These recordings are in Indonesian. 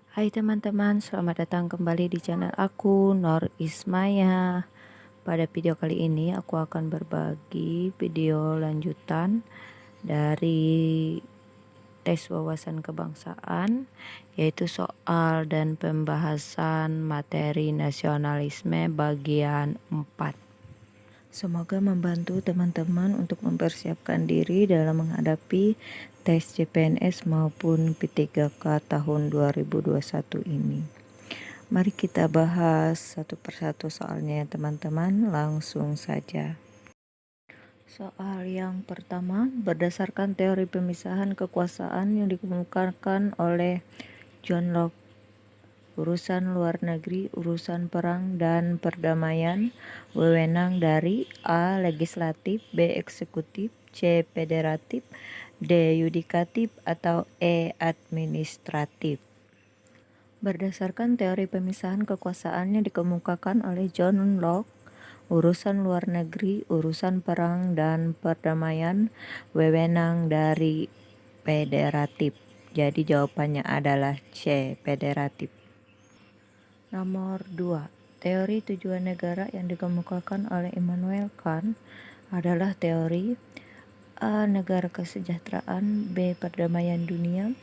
Hai teman-teman, selamat datang kembali di channel aku, Nor Ismaya. Pada video kali ini aku akan berbagi video lanjutan dari tes wawasan kebangsaan, yaitu soal dan pembahasan materi nasionalisme bagian 4. Semoga membantu teman-teman untuk mempersiapkan diri dalam menghadapi tes CPNS maupun P3K tahun 2021 ini. Mari kita bahas satu persatu soalnya ya teman-teman, langsung saja. Soal yang pertama, berdasarkan teori pemisahan kekuasaan yang dikemukakan oleh John Locke, urusan luar negeri, urusan perang dan perdamaian wewenang dari A. Legislatif, B. Eksekutif, C. Federatif, D. Yudikatif, atau E. Administratif. Berdasarkan teori pemisahan kekuasaan yang dikemukakan oleh John Locke, urusan luar negeri, urusan perang dan perdamaian wewenang dari federatif. Jadi jawabannya adalah C. Federatif. Nomor 2. Teori tujuan negara yang dikemukakan oleh Immanuel Kant adalah teori A. Negara kesejahteraan, B. Perdamaian dunia,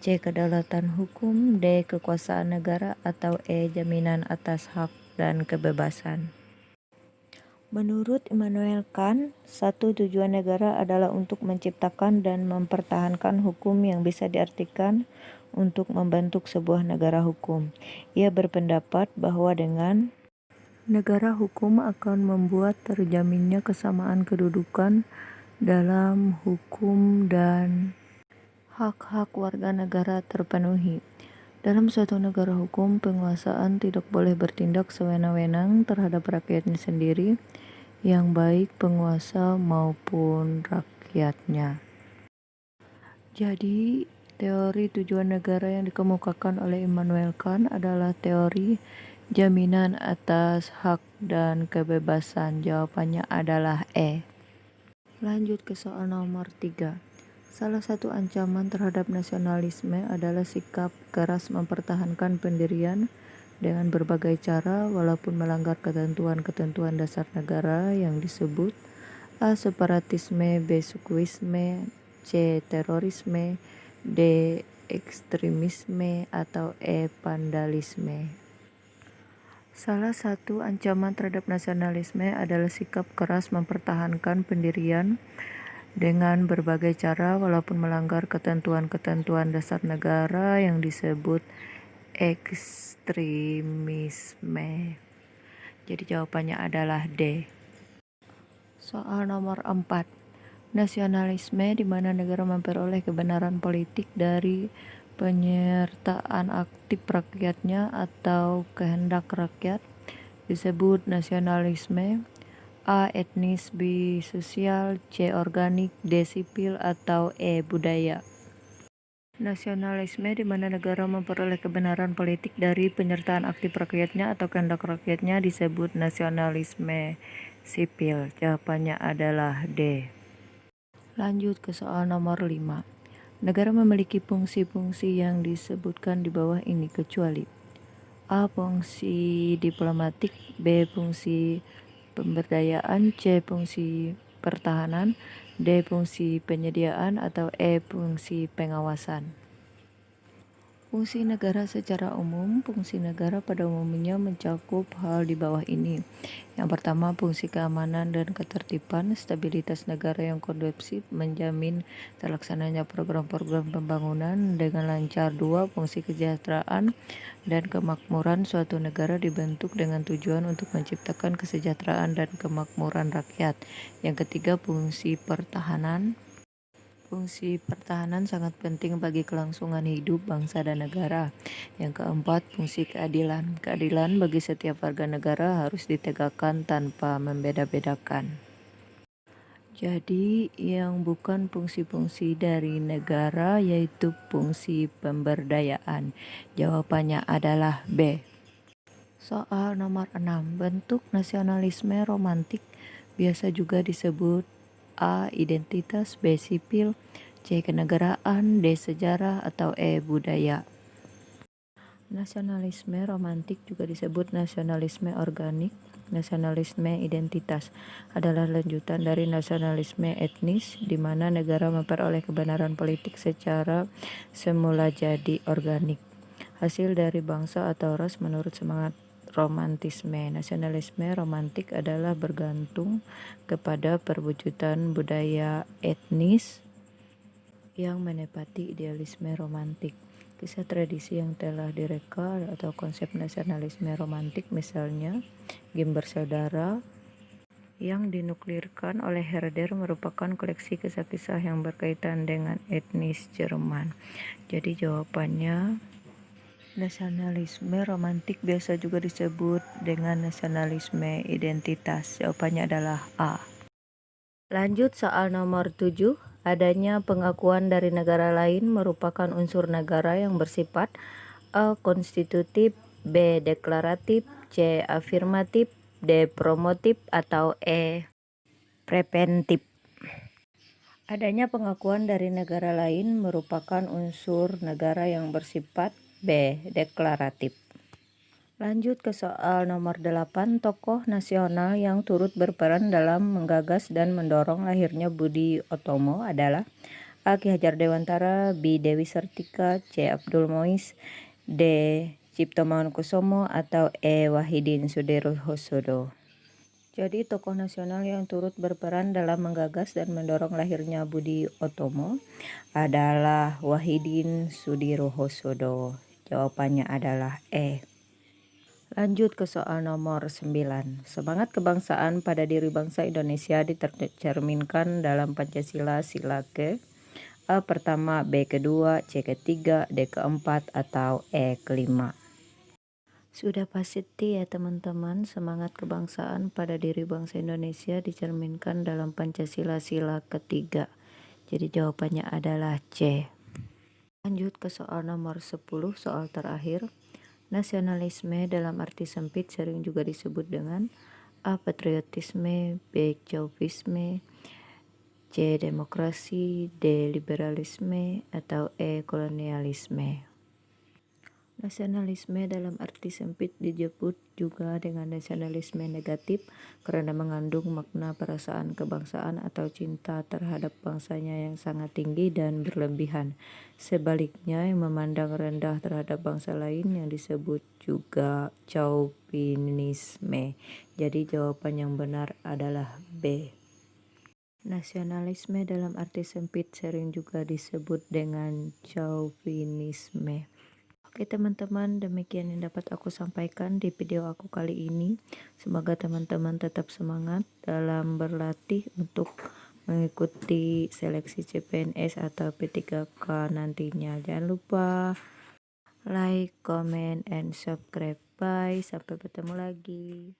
C. Kedaulatan hukum, D. Kekuasaan negara, atau E. Jaminan atas hak dan kebebasan. Menurut Immanuel Kant, satu tujuan negara adalah untuk menciptakan dan mempertahankan hukum yang bisa diartikan untuk membentuk sebuah negara hukum. Ia berpendapat bahwa dengan negara hukum akan membuat terjaminnya kesamaan kedudukan dalam hukum dan hak-hak warga negara terpenuhi. Dalam suatu negara hukum, penguasaan tidak boleh bertindak sewenang-wenang terhadap rakyatnya sendiri, yang baik penguasa maupun rakyatnya. Jadi, teori tujuan negara yang dikemukakan oleh Immanuel Kant adalah teori jaminan atas hak dan kebebasan. Jawabannya adalah E. Lanjut ke soal nomor 3. Salah satu ancaman terhadap nasionalisme adalah sikap keras mempertahankan pendirian dengan berbagai cara walaupun melanggar ketentuan-ketentuan dasar negara yang disebut A. Separatisme, B. Sukuisme, C. Terorisme, D. Ekstremisme, atau E. Vandalisme. Salah satu ancaman terhadap nasionalisme adalah sikap keras mempertahankan pendirian dengan berbagai cara walaupun melanggar ketentuan-ketentuan dasar negara yang disebut ekstremisme. Jadi jawabannya adalah D. Soal nomor 4. Nasionalisme di mana negara memperoleh kebenaran politik dari penyertaan aktif rakyatnya atau kehendak rakyat disebut nasionalisme. A. Etnis, B. Sosial, C. Organik, D. Sipil, atau E. Budaya. Nasionalisme di mana negara memperoleh kebenaran politik dari penyertaan aktif rakyatnya atau kehendak rakyatnya disebut nasionalisme sipil. Jawabannya adalah D. Lanjut ke soal nomor 5. Negara memiliki fungsi-fungsi yang disebutkan di bawah ini kecuali A. Fungsi diplomatik, B. Fungsi pemberdayaan, C. Fungsi pertahanan, D. Fungsi penyediaan, atau E. Fungsi pengawasan. Fungsi negara secara umum, fungsi negara pada umumnya mencakup hal di bawah ini. Yang pertama, fungsi keamanan dan ketertiban, stabilitas negara yang kondusif, menjamin terlaksananya program-program pembangunan dengan lancar. 2. Fungsi kesejahteraan dan kemakmuran, suatu negara dibentuk dengan tujuan untuk menciptakan kesejahteraan dan kemakmuran rakyat. Yang ketiga, fungsi pertahanan. Fungsi pertahanan sangat penting bagi kelangsungan hidup bangsa dan negara. Yang keempat, fungsi keadilan. Keadilan bagi setiap warga negara harus ditegakkan tanpa membeda-bedakan. Jadi, yang bukan fungsi-fungsi dari negara yaitu fungsi pemberdayaan. Jawabannya adalah B. Soal nomor 6. Bentuk nasionalisme romantik biasa juga disebut A. Identitas, B. Sipil, C. Kenegaraan, D. Sejarah, atau E. Budaya. Nasionalisme romantik juga disebut nasionalisme organik. Nasionalisme identitas adalah lanjutan dari nasionalisme etnis, di mana negara memperoleh kebenaran politik secara semula jadi organik, hasil dari bangsa atau ras menurut semangat romantisme. Nasionalisme romantik adalah bergantung kepada perwujudan budaya etnis yang menepati idealisme romantik. Kisah tradisi yang telah direka atau konsep nasionalisme romantik, misalnya game bersaudara yang dinuklirkan oleh Herder, merupakan koleksi kisah-kisah yang berkaitan dengan etnis Jerman. Jadi jawabannya, nasionalisme romantik biasa juga disebut dengan nasionalisme identitas. Jawabannya adalah A. Lanjut soal nomor 7. Adanya pengakuan dari negara lain merupakan unsur negara yang bersifat A. konstitutif, B. deklaratif, C. afirmatif, D. promotif, atau E. preventif. Adanya pengakuan dari negara lain merupakan unsur negara yang bersifat B. deklaratif. Lanjut ke soal nomor 8. Tokoh nasional yang turut berperan dalam menggagas dan mendorong lahirnya Budi Utomo adalah A. Ki Hajar Dewantara, B. Dewi Sartika, C. Abdul Muiz, D. Cipto Mangunkusumo, atau E. Wahidin Sudirohusodo. Jadi tokoh nasional yang turut berperan dalam menggagas dan mendorong lahirnya Budi Utomo adalah Wahidin Sudirohusodo. Jawabannya adalah E. Lanjut ke soal nomor 9. Semangat kebangsaan pada diri bangsa Indonesia ditercerminkan dalam Pancasila sila ke A pertama, B kedua, C ketiga, D keempat, atau E kelima. Sudah pasti ya teman-teman, semangat kebangsaan pada diri bangsa Indonesia dicerminkan dalam Pancasila sila ketiga. Jadi jawabannya adalah C. Lanjut ke soal nomor 10, soal terakhir. Nasionalisme dalam arti sempit sering juga disebut dengan A. patriotisme, B. chauvinisme, C. demokrasi, D. liberalisme, atau E. kolonialisme. Nasionalisme dalam arti sempit disebut juga dengan nasionalisme negatif karena mengandung makna perasaan kebangsaan atau cinta terhadap bangsanya yang sangat tinggi dan berlebihan. Sebaliknya, yang memandang rendah terhadap bangsa lain yang disebut juga chauvinisme. Jadi jawaban yang benar adalah B. Nasionalisme dalam arti sempit sering juga disebut dengan chauvinisme. Oke teman-teman, demikian yang dapat aku sampaikan di video aku kali ini. Semoga teman-teman tetap semangat dalam berlatih untuk mengikuti seleksi CPNS atau P3K nantinya. Jangan lupa like, comment, and subscribe. Bye, sampai bertemu lagi.